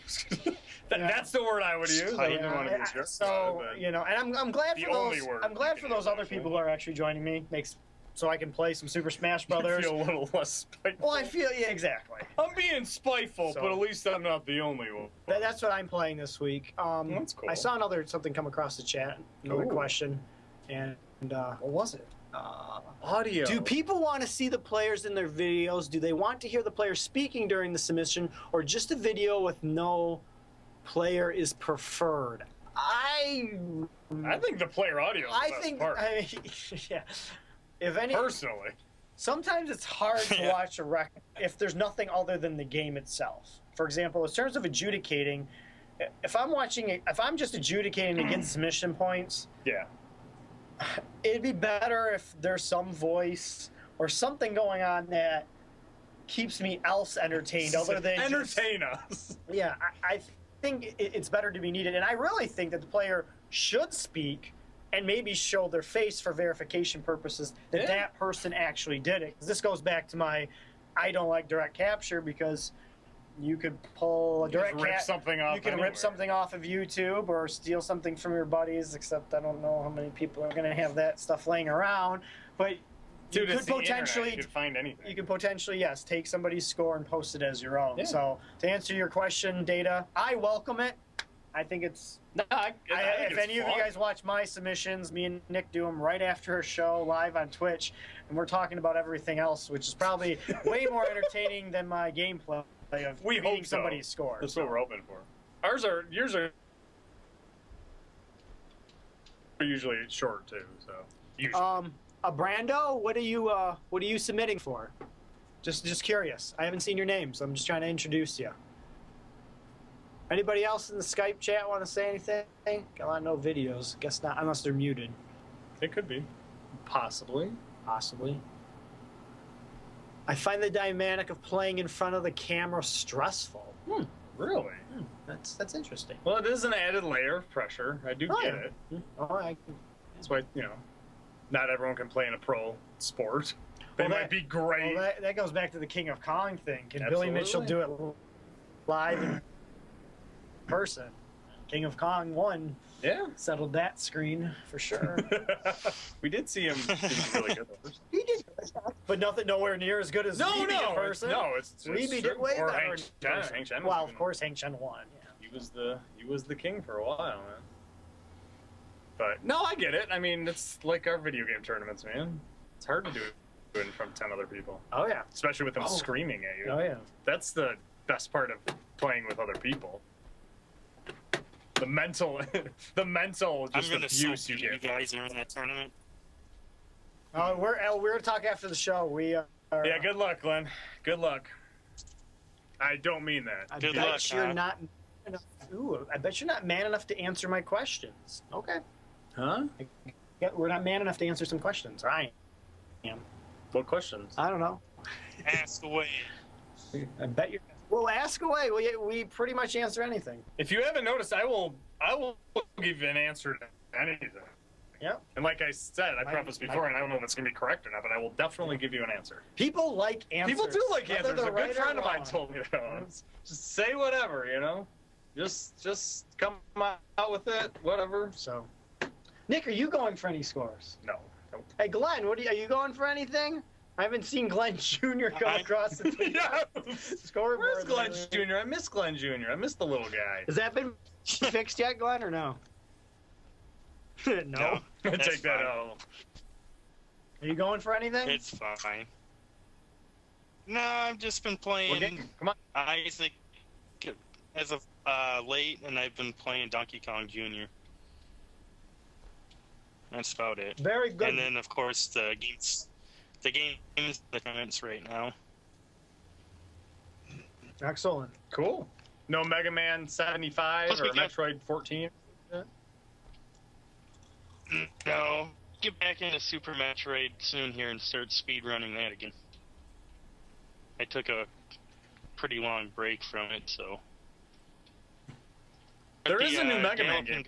That's the word I would use. I wouldn't want to be sure. So, you know, and I'm glad for those. I'm glad for those other people who are actually joining me. So I can play some Super Smash Brothers. I feel a little less spiteful. Well, exactly. I'm being spiteful, but at least I'm not the only one. That's what I'm playing this week. That's cool. I saw something come across the chat, another question, and what was it? Audio. Do people want to see the players in their videos? Do they want to hear the players speaking during the submission, or just a video with no player is preferred? I think the player audio is the best part. Yeah. Personally, sometimes it's hard to watch a record if there's nothing other than the game itself. For example, in terms of adjudicating, if I'm just adjudicating against submission points, it'd be better if there's some voice or something going on that keeps me entertained other than entertain us. Yeah, I think it's better to be needed, and I really think that the player should speak and maybe show their face for verification purposes that that person actually did it. 'Cause this goes back to my I don't like direct capture because you could pull a direct rip something off. You can rip something off of YouTube or steal something from your buddies. Except I don't know how many people are going to have that stuff laying around. But you could potentially you could find anything. You could potentially take somebody's score and post it as your own. Yeah. So to answer your question, Data, I welcome it. I think it's. If any of you guys watch my submissions, me and Nick do them right after a show live on Twitch, and we're talking about everything else, which is probably way more entertaining than my gameplay of beating somebody's score. That's what we're open for. Yours are usually short too. So usually. A Brando, what are you submitting for? Just curious. I haven't seen your name, so I'm just trying to introduce you. Anybody else in the Skype chat want to say anything? Got a lot of no videos. Guess not, unless they're muted. It could be. Possibly. Possibly. I find the dynamic of playing in front of the camera stressful. Really? That's interesting. Well, it is an added layer of pressure. I do get it. That's why, not everyone can play in a pro sport. They might be great. Well, that goes back to the King of Kong thing. Can Billy Mitchell do it live in person? King of Kong won. Yeah. Settled that screen for sure. We did see him really good. He did, but nowhere near as good as in person. Weeby did way better. Hang Chen. Well, of course, Hang Chen won. Yeah. He was the king for a while, man. But no, I get it. I mean, it's like our video game tournaments, man. It's hard to do it in front of 10 other people. Oh yeah. Especially with them screaming at you. Oh yeah. That's the best part of playing with other people. The mental just abuse you get. You guys are in that tournament. We're gonna talk after the show. We are. Yeah, good luck, Glenn. Good luck. I don't mean that. I bet you're not. I bet you're not man enough to answer my questions. Okay. Huh? We're not man enough to answer some questions. Or I am. What questions? I don't know. Ask away. I bet you're. Well, ask away. We pretty much answer anything. If you haven't noticed, I will give you an answer to anything. Yep. And like I said, I prefaced before, and I don't know if it's going to be correct or not, but I will definitely give you an answer. People like answers. People do like answers. A good friend of mine wrong. told me that. Just say whatever, Just come out with it, whatever. So, Nick, are you going for any scores? No. Nope. Hey, Glenn, are you going for anything? I haven't seen Glenn Jr. go across the scoreboard. Where's Glenn Jr.? I miss Glenn Jr. I miss the little guy. Has that been fixed yet, Glenn, or no? No. Take that out. Are you going for anything? It's fine. No, I've just been playing Come on. Isaac as of late, and I've been playing Donkey Kong Jr. That's about it. Very good. And then, of course, the games the tournaments right now. Excellent. Cool. No Mega Man 75 or Metroid 14? No. Get back into Super Metroid soon here and start speedrunning that again. I took a pretty long break from it, so. There is a new Mega Man game.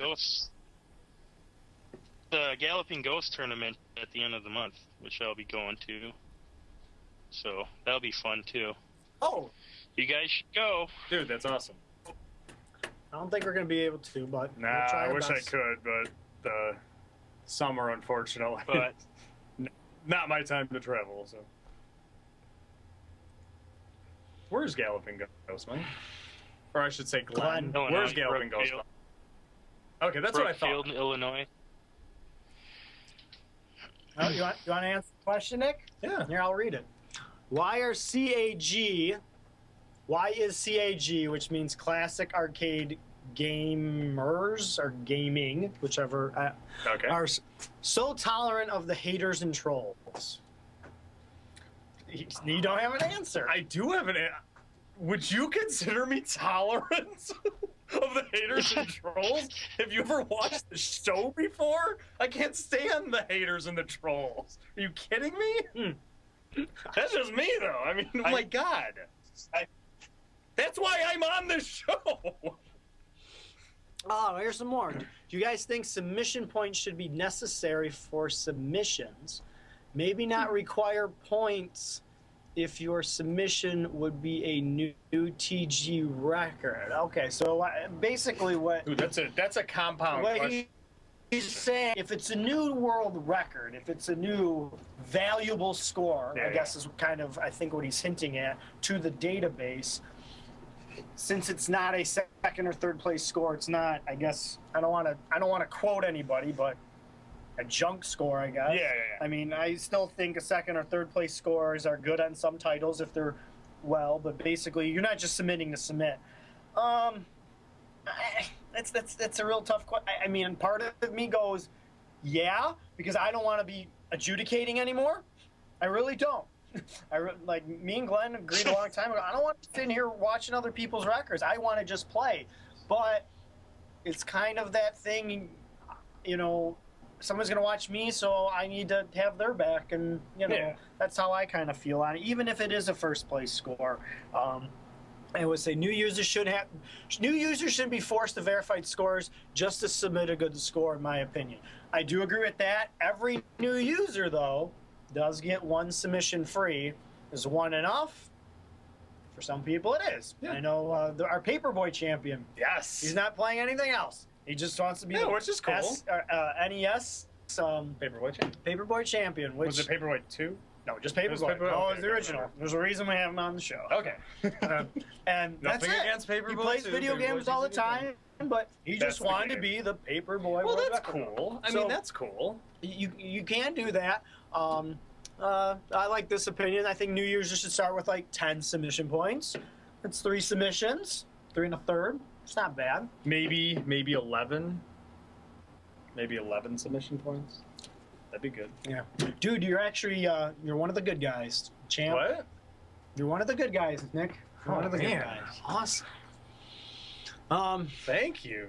The Galloping Ghost tournament at the end of the month, which I'll be going to. So that'll be fun too. Oh, you guys should go. Dude, that's awesome. I don't think we're gonna be able to, but nah, we'll try I our wish best. I could, but the summer, unfortunately, But not my time to travel. So, where's Galloping Ghost, man? Or I should say, Glenn. Where's Galloping Ghost? Okay, that's what I thought. Brookfield, Illinois. Oh, you want to answer the question, Nick? Yeah. Here, I'll read it. Why is CAG, which means Classic Arcade Gamers, or Gaming, whichever, are so tolerant of the haters and trolls? You don't have an answer. I do have an answer. Would you consider me tolerant of the haters and trolls? Have you ever watched the show before? I can't stand the haters and the trolls. Are you kidding me? That's just me, though. I mean, my God. That's why I'm on this show. Oh, here's some more. Do you guys think submission points should be necessary for submissions? Maybe not require points if your submission would be a new TG record. Okay, so basically what... Ooh, that's a compound question. He's saying if it's a new world record, if it's a new valuable score, I guess is kind of, I think, what he's hinting at, to the database, since it's not a second or third place score, it's not, I guess, I don't want to quote anybody, but a junk score, I guess. Yeah. I mean, I still think a second or third place scores are good on some titles if they're well, but basically you're not just submitting to submit. That's a real tough question. I mean, part of me goes, yeah, because I don't want to be adjudicating anymore. I really don't. Like me and Glenn agreed a long time ago. I don't want to sit in here watching other people's records. I want to just play. But it's kind of that thing, you know, someone's going to watch me, so I need to have their back. And, you know, that's how I kind of feel on it, even if it is a first place score. I would say new users shouldn't be forced to verified scores just to submit a good score, in my opinion. I do agree with that. Every new user, though, does get one submission free. Is one enough? For some people, it is. Yeah. I know our Paperboy champion. Yes. He's not playing anything else. He just wants to be which is cool. NES Paperboy champion. Which, was it Paperboy 2? No, just Paperboy. No, it's the original. There's a reason we have him on the show. Okay. And that's it. Against Paperboy. He plays video games all the time, but he just wanted to be the Paperboy. Well, that's cool. I mean, that's cool. You can do that. I like this opinion. I think new users should start with like 10 submission points. It's 3 submissions, 3 1/3. It's not bad. Maybe 11. Maybe 11 submission points. That'd be good. Yeah. Dude, you're actually, you're one of the good guys, champ. What? You're one of the good guys, Nick. You're one of the good guys. Awesome. Thank you.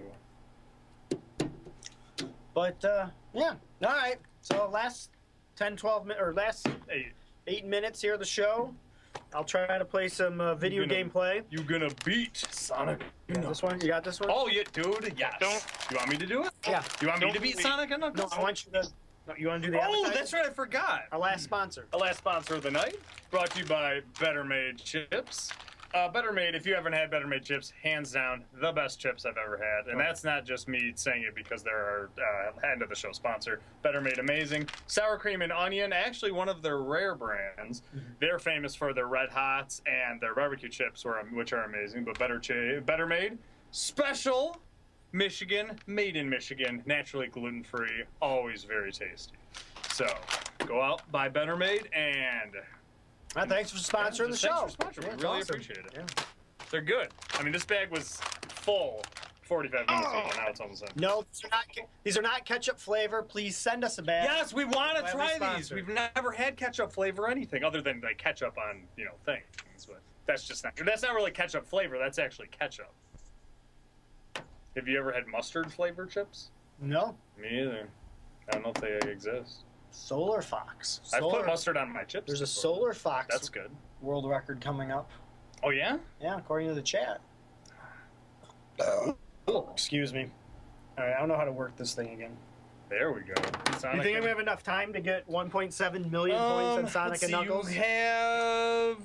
But, yeah. All right. So last 10, 12 minutes, or last 8 minutes here of the show. I'll try to play some video gameplay. You gonna beat Sonic? This one? You got this one? Oh, yeah, dude. Yes. You want me to do it? Yeah. You want me to beat Sonic and Knuckles? No, I want you to... No, you want to do the advertising? Oh, that's right. I forgot. Our last sponsor. Our last sponsor of the night, brought to you by Better Made Chips. Better Made, if you haven't had Better Made chips, hands down, the best chips I've ever had. And that's not just me saying it because they're our end of the show sponsor. Better Made, amazing. Sour cream and onion, actually one of their rare brands. They're famous for their Red Hots and their barbecue chips, which are amazing. But Better Made, special Michigan, made in Michigan, naturally gluten-free, always very tasty. So, go out, buy Better Made, and... thanks for sponsoring the show. Thanks for sponsoring. We really appreciate it. Yeah. They're good. I mean, this bag was full 45 minutes ago. Now it's almost done. No, these are not ketchup flavor. Please send us a bag. Yes, we want to try these. We've never had ketchup flavor or anything other than like ketchup on things. But that's not really ketchup flavor. That's actually ketchup. Have you ever had mustard flavored chips? No. Me either. I don't know if they exist. Solar Fox. I've put mustard on my chips. There's a Solar Fox. That's good. World record coming up. Oh, yeah? Yeah, according to the chat. Excuse me. All right, I don't know how to work this thing again. There we go. You think we have enough time to get 1.7 million points on Sonic and Knuckles? You have...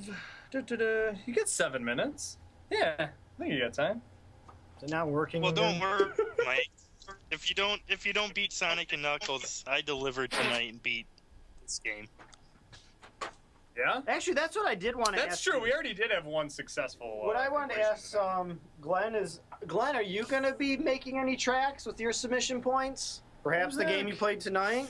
You get 7 minutes. Yeah, I think you got time. Is it not working? Well, don't worry, Mike. If you don't beat Sonic and Knuckles, I deliver tonight and beat this game. Yeah? Actually, that's what I did want to ask. That's true. We already did have one successful. What I wanted to ask Glenn is, Glenn, are you going to be making any tracks with your submission points? Perhaps the game you played tonight?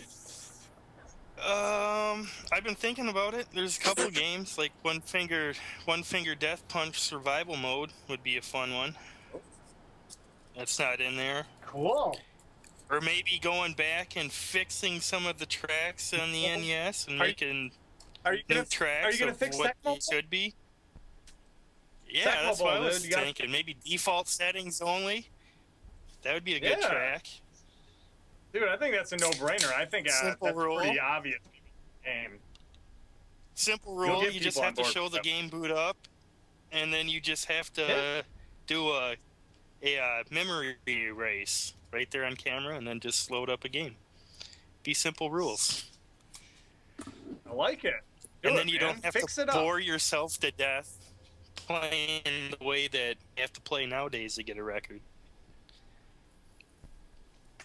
I've been thinking about it. There's a couple games, like One Finger Death Punch Survival Mode would be a fun one. That's not in there. Cool. Or maybe going back and fixing some of the tracks on the NES and making new tracks of what they should be. Yeah, that's what I was thinking. Maybe default settings only. That would be a good track. Dude, I think that's a no-brainer. I think that's pretty obvious game. Simple rule, you just have to show the game boot up, and then you just have to do a memory erase right there on camera, and then just load up a game. Be simple rules. I like it. And then you don't have to bore yourself to death playing the way that you have to play nowadays to get a record.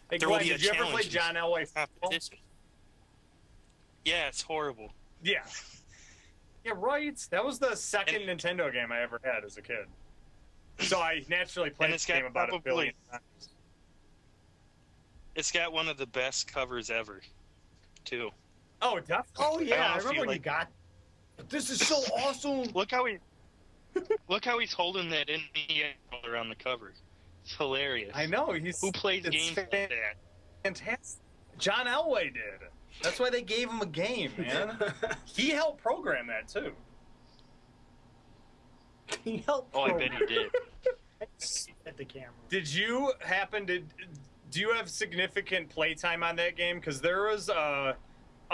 Hey, Glenn, did you ever play John Elway football? Yeah, it's horrible. Yeah. Yeah, right. That was the second Nintendo game I ever had as a kid. So I naturally played this game about a billion times. It's got one of the best covers ever, too. Oh, definitely. Oh, yeah. I remember when you got... This is so awesome. Look how he's holding that NES around the cover. It's hilarious. I know. Who plays games like that? Fantastic. John Elway did. That's why they gave him a game, man. He helped program that, too. He helped I bet he did. At the camera. Did you happen to... Do you have significant playtime on that game? Because there was a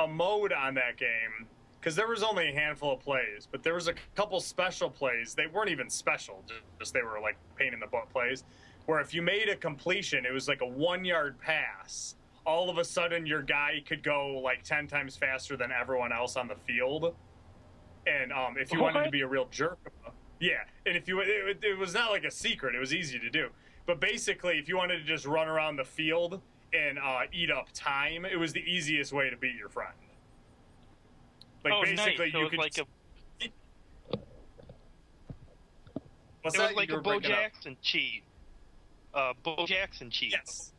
mode on that game. Because there was only a handful of plays. But there was a couple special plays. They weren't even special. Just they were like pain in the butt plays. Where if you made a completion, it was like a 1-yard pass. All of a sudden, your guy could go like 10 times faster than everyone else on the field. And if you wanted to be a real jerk, yeah. And if you, it was not like a secret. It was easy to do. But basically, if you wanted to just run around the field and eat up time, it was the easiest way to beat your friend. Like basically, nice. you could. Like What's it that? was like a Bo Jackson cheat. Bo Jackson cheat. Yes.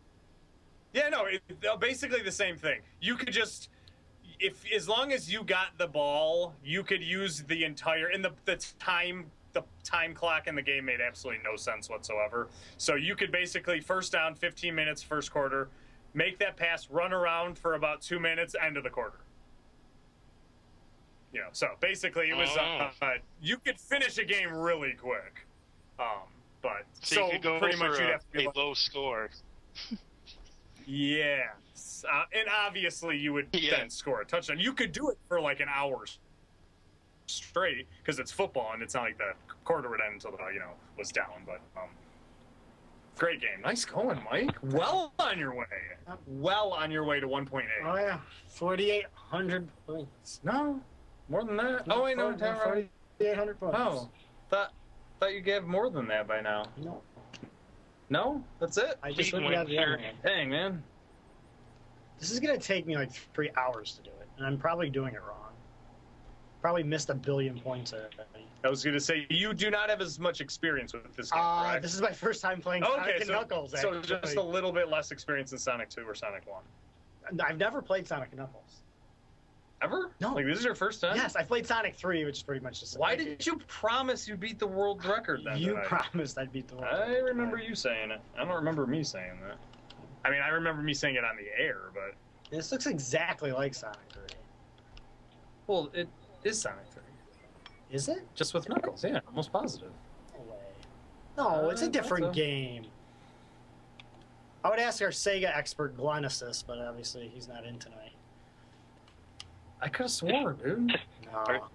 Yeah, no, basically the same thing. You could just, as long as you got the ball, you could use the entire, and the time clock in the game made absolutely no sense whatsoever. So you could basically, first down, 15 minutes, first quarter, make that pass, run around for about 2 minutes, end of the quarter. You know, so basically it was, you could finish a game really quick. But so you could go pretty much you'd have to be a low score. Yes. And obviously you would then score a touchdown. You could do it for like an hour straight because it's football and it's not like the quarter would end until the, was down. But great game. Nice going, Mike. Well on your way. Well on your way to 1.8. Oh, yeah. 4,800 points. No. More than that. Oh, wait, no. 4,800 points. Oh. Thought you gave more than that by now. No. No? That's it? I just went down the other one. Dang, man. This is going to take me like 3 hours to do it, and I'm probably doing it wrong. Probably missed 1 billion points already. I was going to say, you do not have as much experience with this game, correct? This is my first time playing Sonic and Knuckles, actually. So just a little bit less experience than Sonic 2 or Sonic 1. I've never played Sonic and Knuckles. Ever? No. Like, this is your first time? Yes, I played Sonic 3, which is pretty much the same. Why did you promise you beat the world record then? You promised I'd beat the world record. I remember you saying it. I don't remember me saying that. I mean, I remember me saying it on the air, but... This looks exactly like Sonic 3. Well, it is Sonic 3. Is it? Just with Knuckles, yeah. Almost positive. No way. No, it's a different game. I would ask our Sega expert, Glen Assist, but obviously he's not in tonight. I could have sworn, dude. No.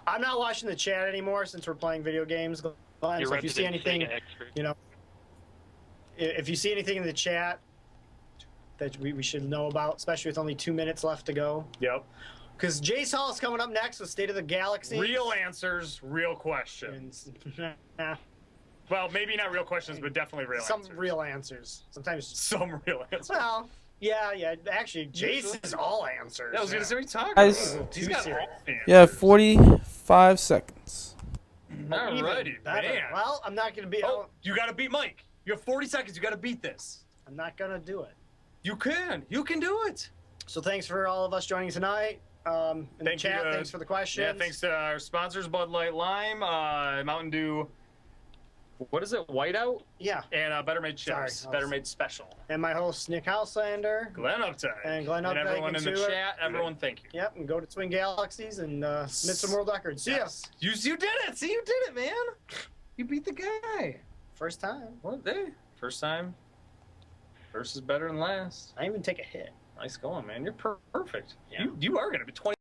I'm not watching the chat anymore since we're playing video games, Glenn. So if you see anything, if you see anything in the chat that we should know about, especially with only 2 minutes left to go. Yep. Because Jace Hall is coming up next with State of the Galaxy. Real answers, real questions. Well, maybe not real questions, but definitely real answers. Some real answers. Sometimes. Some real answers. Well, yeah. Actually, Jace is all answers. Yeah, I was going to say, what are you talking about? He's got all yeah, 45 seconds. Alrighty, man. Well, I'm not going to beat... Oh, you got to beat Mike. You have 40 seconds. You got to beat this. I'm not going to do it. You can. You can do it. So thanks for all of us joining tonight. In the chat, thanks for the questions. Yeah, thanks to our sponsors, Bud Light Lime, Mountain Dew... What is it? Whiteout? Yeah. And Better Made Chips. Better Made Special. And my host, Nick Houselander. Glenn Uptime. And Glenn Uptime. And everyone in the chat, everyone, thank you. Yep, and go to Twin Galaxies and submit some world records. See ya. You did it! See, you did it, man! You beat the guy. First time. What? Hey, first time. First is better than last. I didn't even take a hit. Nice going, man. You're perfect. Yeah. You are going to be 20